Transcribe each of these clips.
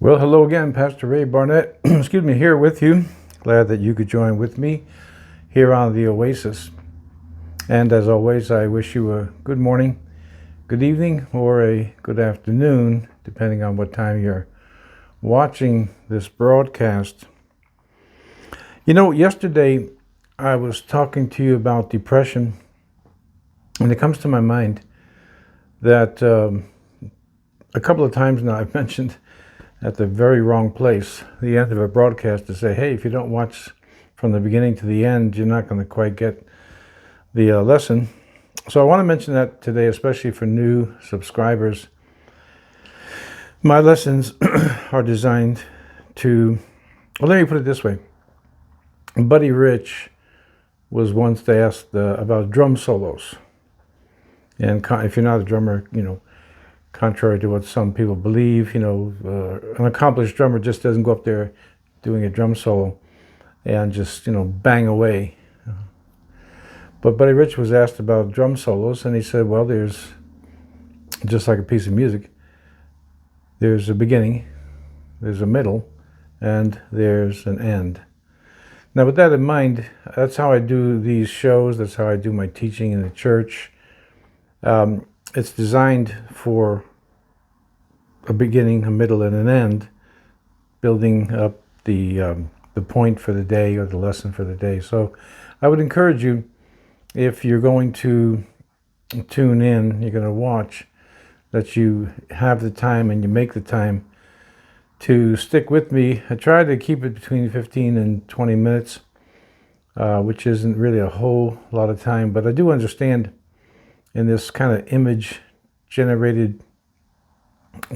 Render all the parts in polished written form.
Well, hello again, Pastor Ray Barnett. Excuse me, here with you. Glad that you could join with me here on the Oasis. And as always, I wish you a good morning, good evening, or a good afternoon, depending on what time you're watching this broadcast. You know, yesterday I was talking to you about depression, and it comes to my mind that a couple of times now I've mentioned at the very wrong place, the end of a broadcast, to say, hey, if you don't watch from the beginning to the end, you're not going to quite get the lesson. So I want to mention that today, especially for new subscribers. My lessons are designed to, well, let me put it this way. Buddy Rich was once asked about drum solos. And if you're not a drummer, contrary to what some people believe, an accomplished drummer just doesn't go up there doing a drum solo and just, bang away. But Buddy Rich was asked about drum solos, and he said, well, there's, just like a piece of music, there's a beginning, there's a middle, and there's an end. Now, with that in mind, that's how I do these shows, that's how I do my teaching in the church. It's designed for a beginning, a middle, and an end, building up the point for the day or the lesson for the day. So I would encourage you, if you're going to tune in, you're going to watch, that you have the time and you make the time to stick with me. I try to keep it between 15 and 20 minutes, which isn't really a whole lot of time, but I do understand in this kind of image-generated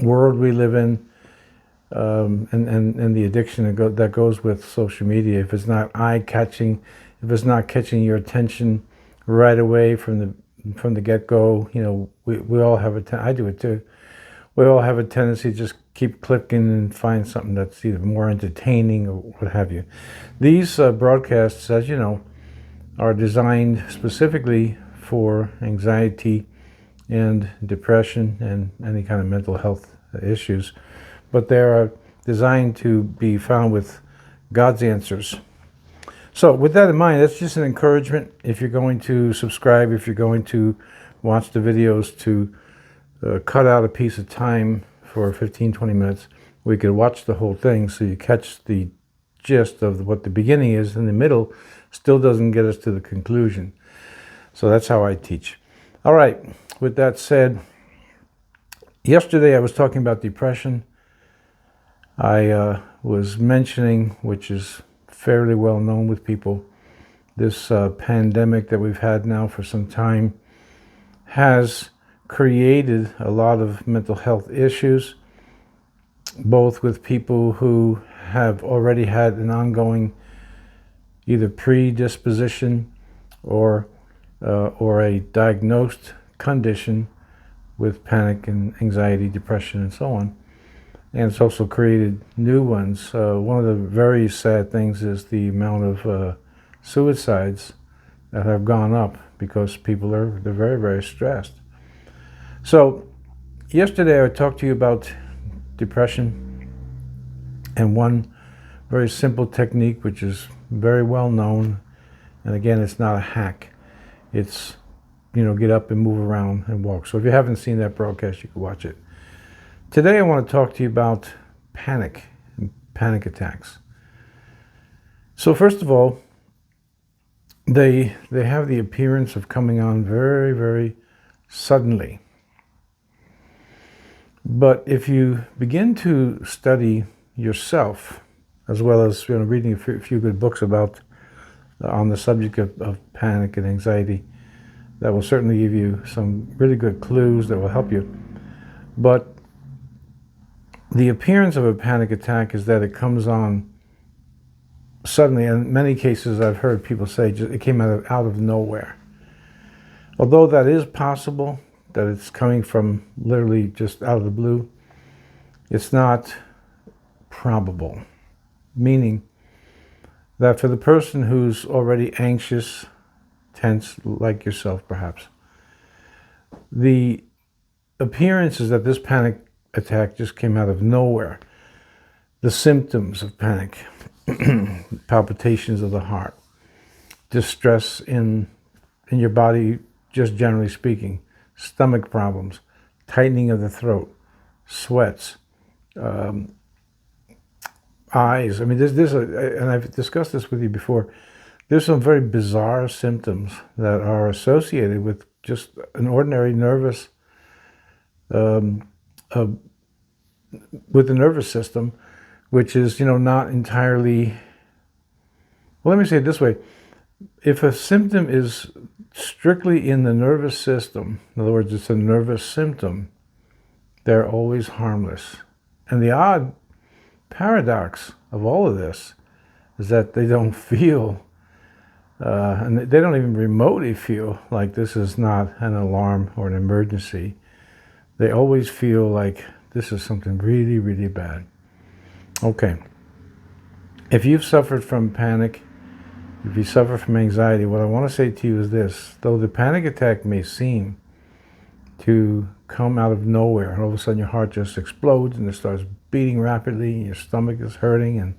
world we live in, and the addiction that goes with social media, if it's not eye-catching, if it's not catching your attention right away from the get-go, we all have I do it too. We all have a tendency to just keep clicking and find something that's either more entertaining or what have you. These broadcasts, as you know, are designed specifically for anxiety and depression and any kind of mental health issues, but they are designed to be found with God's answers. So with that in mind, that's just an encouragement. If you're going to subscribe, if you're going to watch the videos, to cut out a piece of time for 15-20 minutes, we could watch the whole thing so you catch the gist of what the beginning is, and the middle still doesn't get us to the conclusion. So that's how I teach. All right, with that said, yesterday I was talking about depression. I was mentioning, which is fairly well known with people, this pandemic that we've had now for some time has created a lot of mental health issues, both with people who have already had an ongoing either predisposition or a diagnosed condition with panic and anxiety, depression, and so on. And it's also created new ones. One of the very sad things is the amount of suicides that have gone up because they're very, very stressed. So yesterday I talked to you about depression and one very simple technique, which is very well known. And again, it's not a hack. It's, get up and move around and walk. So if you haven't seen that broadcast, you can watch it. Today I want to talk to you about panic and panic attacks. So first of all, they have the appearance of coming on very, very suddenly. But if you begin to study yourself, as well as reading a few good books about on the subject of panic and anxiety, that will certainly give you some really good clues that will help you. But the appearance of a panic attack is that it comes on suddenly. In many cases, I've heard people say it came out of nowhere. Although that is possible, that it's coming from literally just out of the blue, it's not probable. Meaning that for the person who's already anxious, tense, like yourself perhaps, the appearance is that this panic attack just came out of nowhere. the symptoms of panic: palpitations of the heart, distress in your body, just generally speaking, stomach problems, tightening of the throat, sweats, eyes. I mean, and I've discussed this with you before. There's some very bizarre symptoms that are associated with just an ordinary nervous, with the nervous system, which is, not entirely. Well, let me say it this way: if a symptom is strictly in the nervous system, in other words, it's a nervous symptom, they're always harmless. And the odd paradox of all of this is that they don't feel, and they don't even remotely feel like this is not an alarm or an emergency. They always feel like this is something really, really bad. Okay. If you've suffered from panic, if you suffer from anxiety, what I want to say to you is this: though the panic attack may seem to come out of nowhere, and all of a sudden your heart just explodes and it starts beating rapidly, and your stomach is hurting, and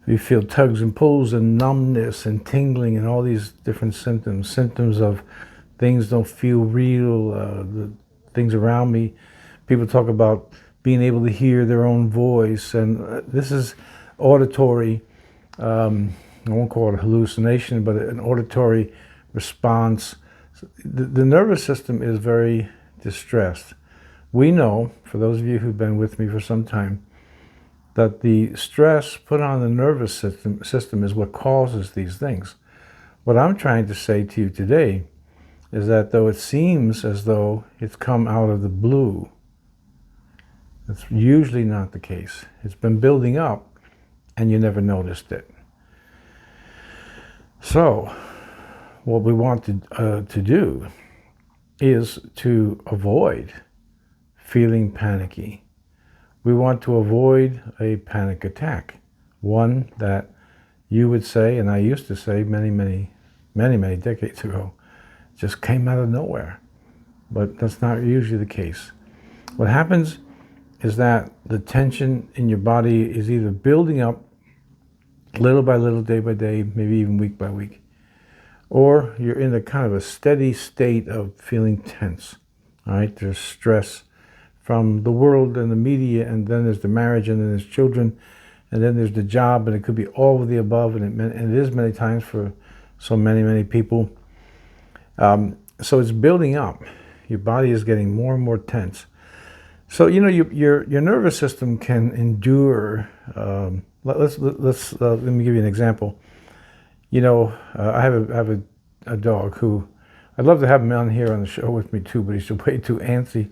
you feel tugs and pulls and numbness and tingling and all these different symptoms of things don't feel real, the things around me. People talk about being able to hear their own voice, and this is auditory, I won't call it a hallucination, but an auditory response. The nervous system is very distressed. We know, for those of you who've been with me for some time, that the stress put on the nervous system is what causes these things. What I'm trying to say to you today is that though it seems as though it's come out of the blue, that's usually not the case. It's been building up and you never noticed it. So what we want to do is to avoid feeling panicky. We want to avoid a panic attack, one that you would say, and I used to say many decades ago, just came out of nowhere. But that's not usually the case. What happens is that the tension in your body is either building up little by little, day by day, maybe even week by week, or you're in a kind of a steady state of feeling tense. All right, there's stress from the world and the media, and then there's the marriage, and then there's children, and then there's the job, and it could be all of the above, and it is many times for so many people. So it's building up. Your body is getting more and more tense. So your nervous system can endure. Let me give you an example. I have a dog who I'd love to have him on here on the show with me too, but he's way too antsy.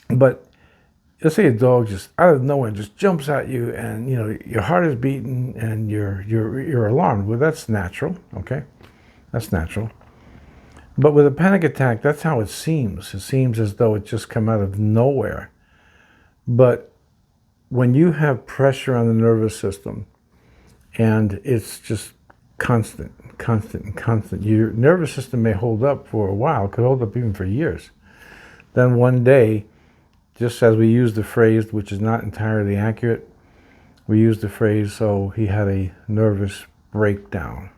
But let's say a dog just out of nowhere just jumps at you, and your heart is beating and you're alarmed. Well, that's natural, okay? That's natural. But with a panic attack, that's how it seems. It seems as though it just come out of nowhere. But when you have pressure on the nervous system, and it's just constant, your nervous system may hold up for a while, could hold up even for years. Then one day, just as we use the phrase, which is not entirely accurate, we use the phrase, so he had a nervous breakdown.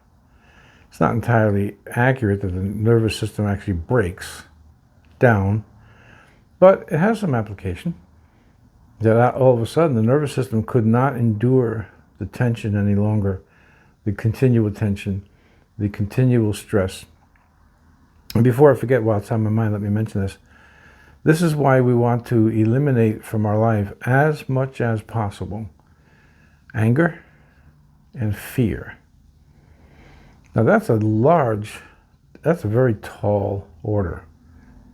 It's not entirely accurate that the nervous system actually breaks down, but it has some application. That all of a sudden the nervous system could not endure the tension any longer, the continual tension, the continual stress. And before I forget, while it's on my mind, let me mention this. This is why we want to eliminate from our life as much as possible anger and fear. Now that's a very tall order,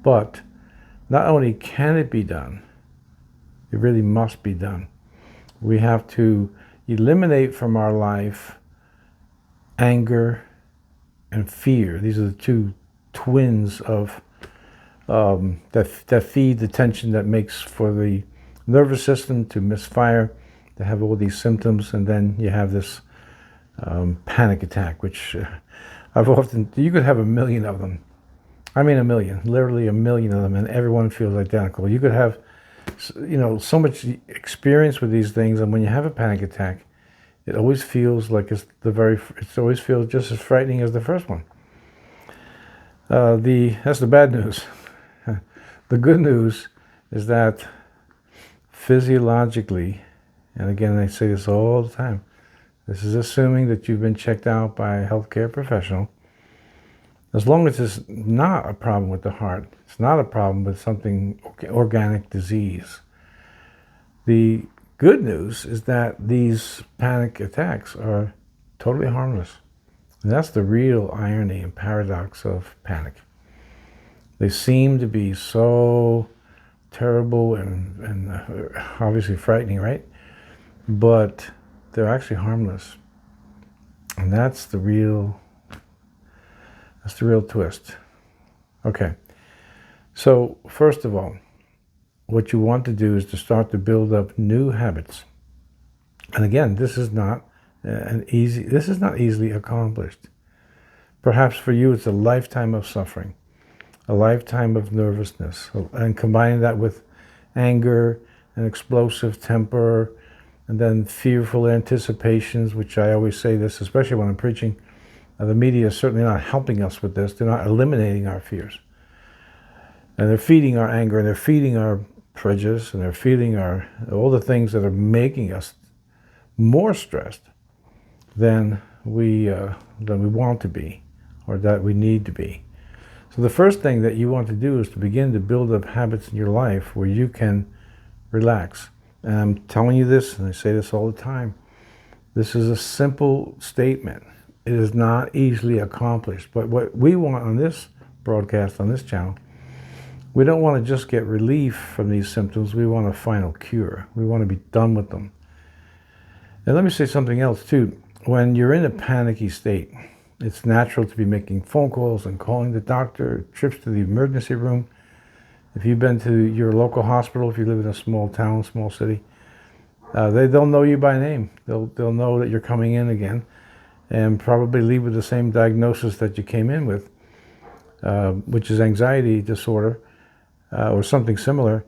but not only can it be done, it really must be done. We have to eliminate from our life anger and fear. These are the two twins of that feed the tension that makes for the nervous system to misfire, to have all these symptoms, and then you have this panic attack, which you could have 1 million of them. I mean 1 million, literally 1 million of them, and everyone feels identical. You could have so much experience with these things, and when you have a panic attack, it always feels like it always feels just as frightening as the first one. That's the bad news. The good news is that physiologically, and again, I say this all the time, this is assuming that you've been checked out by a healthcare professional. As long as it's not a problem with the heart, it's not a problem with something organic disease. The good news is that these panic attacks are totally harmless. And that's the real irony and paradox of panic. They seem to be so terrible and obviously frightening, right? But they're actually harmless. And that's the real twist. Okay. So first of all, what you want to do is to start to build up new habits. And again, this is not easily accomplished. Perhaps for you, it's a lifetime of suffering, a lifetime of nervousness, and combining that with anger and explosive temper, and then fearful anticipations, which I always say this, especially when I'm preaching. The media is certainly not helping us with this. They're not eliminating our fears. And they're feeding our anger, and they're feeding our prejudice, and they're feeding all the things that are making us more stressed than we want to be, or that we need to be. So the first thing that you want to do is to begin to build up habits in your life where you can relax. And I'm telling you this, and I say this all the time, this is a simple statement. It is not easily accomplished. But what we want on this broadcast, on this channel, we don't want to just get relief from these symptoms. We want a final cure. We want to be done with them. And let me say something else too. When you're in a panicky state, it's natural to be making phone calls and calling the doctor, trips to the emergency room. If you've been to your local hospital, if you live in a small town, small city, they'll know you by name. They'll know that you're coming in again, and probably leave with the same diagnosis that you came in with, which is anxiety disorder or something similar.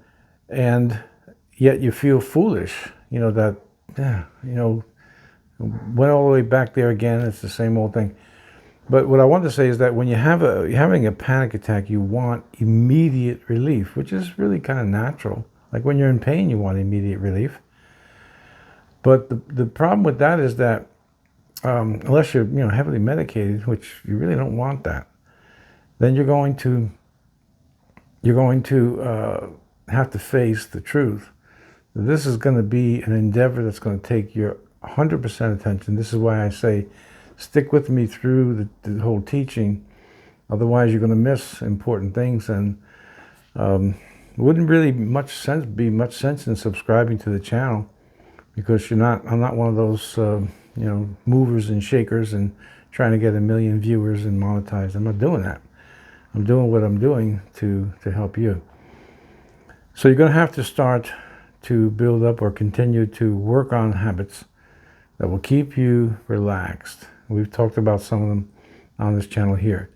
And yet you feel foolish, that, went all the way back there again. It's the same old thing. But what I want to say is that when you're having a panic attack, you want immediate relief, which is really kind of natural. Like when you're in pain, you want immediate relief. But the problem with that is that unless you're heavily medicated, which you really don't want that, then you're going to have to face the truth. This is going to be an endeavor that's going to take your 100% attention. This is why I say, stick with me through the whole teaching. Otherwise, you're going to miss important things, and wouldn't really be much sense in subscribing to the channel, because I'm not one of those movers and shakers and trying to get 1 million viewers and monetized. I'm not doing that. I'm doing what I'm doing to help you. So you're going to have to start to build up or continue to work on habits that will keep you relaxed. We've talked about some of them on this channel here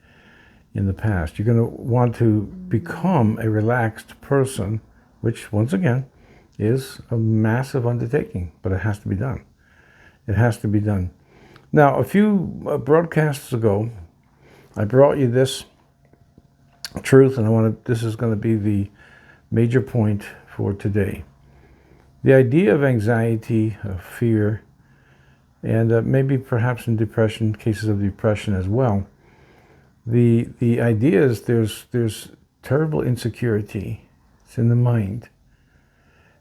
in the past. You're going to want to become a relaxed person, which, once again, is a massive undertaking, but it has to be done. It has to be done. Now, a few broadcasts ago, I brought you this truth, and this is going to be the major point for today. The idea of anxiety, of fear, and maybe perhaps in depression, cases of depression as well. The idea is there's terrible insecurity. It's in the mind.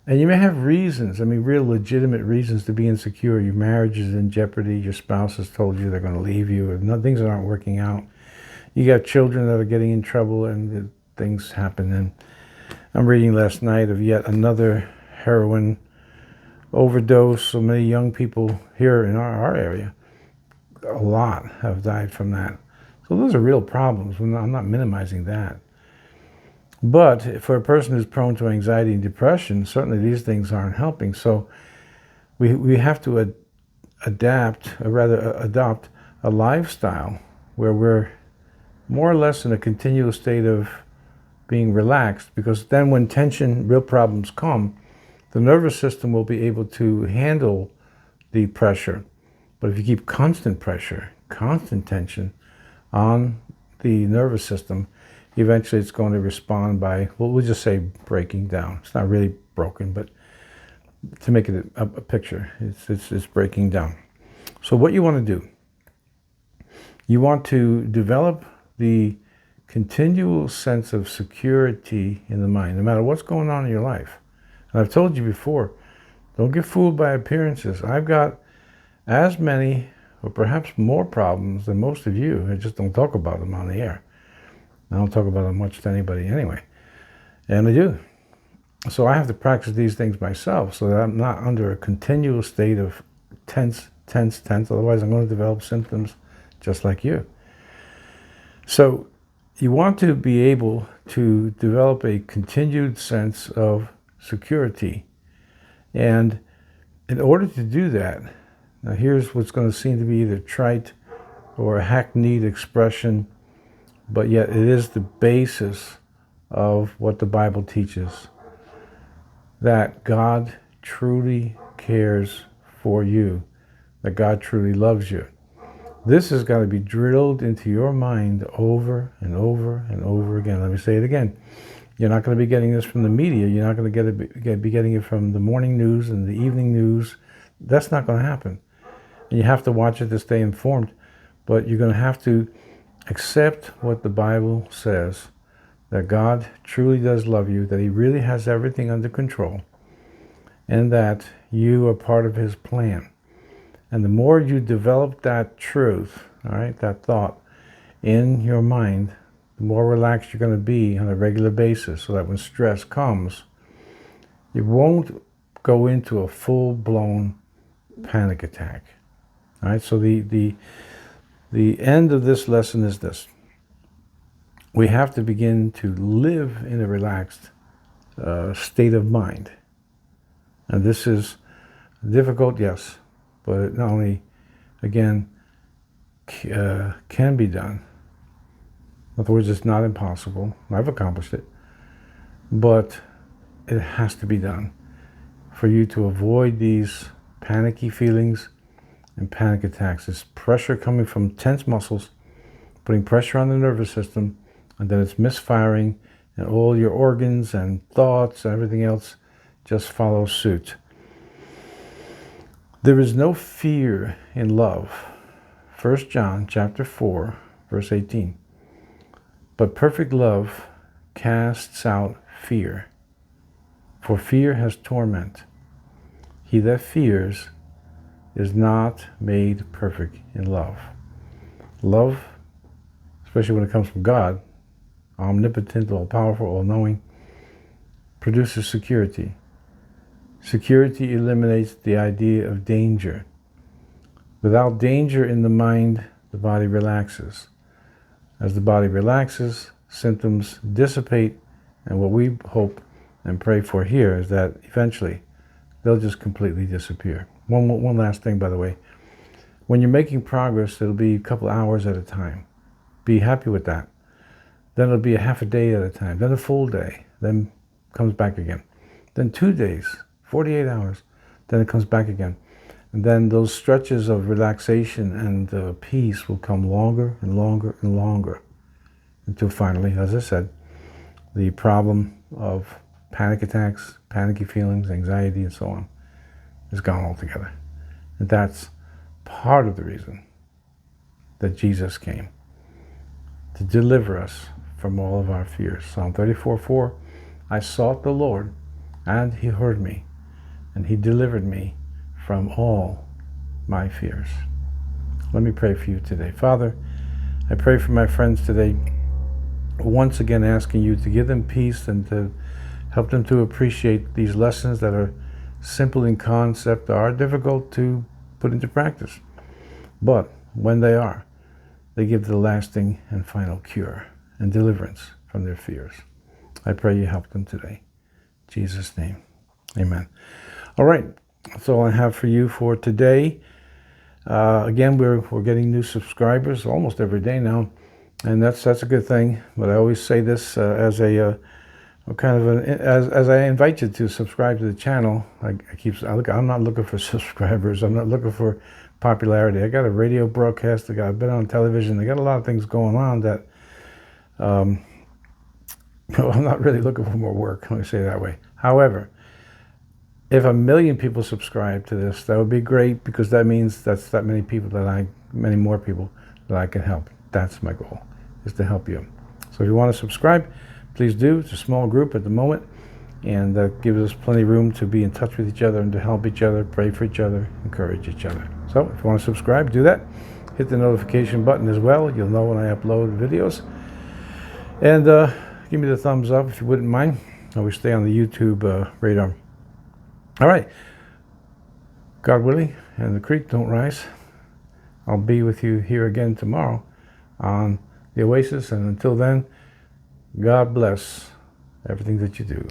And you may have reasons, real legitimate reasons to be insecure. Your marriage is in jeopardy. Your spouse has told you they're going to leave you, or things aren't working out. You got children that are getting in trouble, and things happen. And I'm reading last night of yet another heroin overdose. So many young people here in our area, a lot have died from that. So those are real problems. I'm not minimizing that. But for a person who's prone to anxiety and depression, certainly these things aren't helping. So we have to adopt a lifestyle where we're more or less in a continual state of being relaxed, because then when tension, real problems come, the nervous system will be able to handle the pressure. But if you keep constant pressure, constant tension on the nervous system, eventually it's going to respond by, well, we'll just say breaking down. It's not really broken, but to make it a picture, it's breaking down. So what you want to do, you want to develop the continual sense of security in the mind, no matter what's going on in your life. And I've told you before, don't get fooled by appearances. I've got as many, or perhaps more problems than most of you. I just don't talk about them on the air. I don't talk about them much to anybody anyway. And I do. So I have to practice these things myself so that I'm not under a continual state of tense. Otherwise I'm going to develop symptoms just like you. So you want to be able to develop a continued sense of security. And in order to do that, now here's what's going to seem to be either trite or a hackneyed expression, but yet it is the basis of what the Bible teaches, that God truly cares for you, that God truly loves you. This has got to be drilled into your mind over and over and over again. Let me say it again. You're not going to be getting this from the media. You're not going to be getting it from the morning news and the evening news. That's not going to happen. And you have to watch it to stay informed. But you're going to have to accept what the Bible says, that God truly does love you, that he really has everything under control, and that you are part of his plan. And the more you develop that truth, all right, that thought in your mind, the more relaxed you're going to be on a regular basis, so that when stress comes, you won't go into a full-blown panic attack. All right, so the end of this lesson is this. We have to begin to live in a relaxed state of mind. And this is difficult, yes, but it not only, again, can be done. In other words, it's not impossible. I've accomplished it. But it has to be done for you to avoid these panicky feelings and panic attacks. It's pressure coming from tense muscles, putting pressure on the nervous system, and then it's misfiring, and all your organs and thoughts and everything else just follow suit. There is no fear in love. 1 John chapter 4, verse 18. But perfect love casts out fear, for fear has torment. He that fears is not made perfect in love. Love, especially when it comes from God, omnipotent, all-powerful, all-knowing, produces security. Security eliminates the idea of danger. Without danger in the mind, the body relaxes. As the body relaxes, symptoms dissipate, and what we hope and pray for here is that eventually they'll just completely disappear. One last thing, by the way. When you're making progress, it'll be a couple hours at a time. Be happy with that. Then it'll be a half a day at a time, then a full day, then comes back again. Then 2 days, 48 hours, then it comes back again. And then those stretches of relaxation and peace will come longer and longer and longer, until finally, as I said, the problem of panic attacks, panicky feelings, anxiety, and so on is gone altogether. And that's part of the reason that Jesus came, to deliver us from all of our fears. Psalm 34:4, I sought the Lord, and he heard me, and he delivered me from all my fears. Let me pray for you today. Father, I pray for my friends today, once again asking you to give them peace and to help them to appreciate these lessons that are simple in concept, are difficult to put into practice. But when they are, they give the lasting and final cure and deliverance from their fears. I pray you help them today. In Jesus' name, amen. All right, that's all I have for you for today. Again, we're getting new subscribers almost every day now. and that's a good thing. But I always say this as a kind of as I invite you to subscribe to the channel. I'm not looking for subscribers. I'm not looking for popularity. I got a radio broadcast. I've been on television. I got a lot of things going on that well, I'm not really looking for more work. Let me say it that way. However, if 1 million people subscribe to this, that would be great, because that means that's that many people many more people that I can help. That's my goal, is to help you. So if you want to subscribe, please do. It's a small group at the moment, and that gives us plenty of room to be in touch with each other and to help each other, pray for each other, encourage each other. So if you want to subscribe, do that. Hit the notification button as well. You'll know when I upload videos. And give me the thumbs up if you wouldn't mind. Always stay on the YouTube radar. All right. God willing, and the creek don't rise, I'll be with you here again tomorrow on the Oasis. And until then, God bless everything that you do.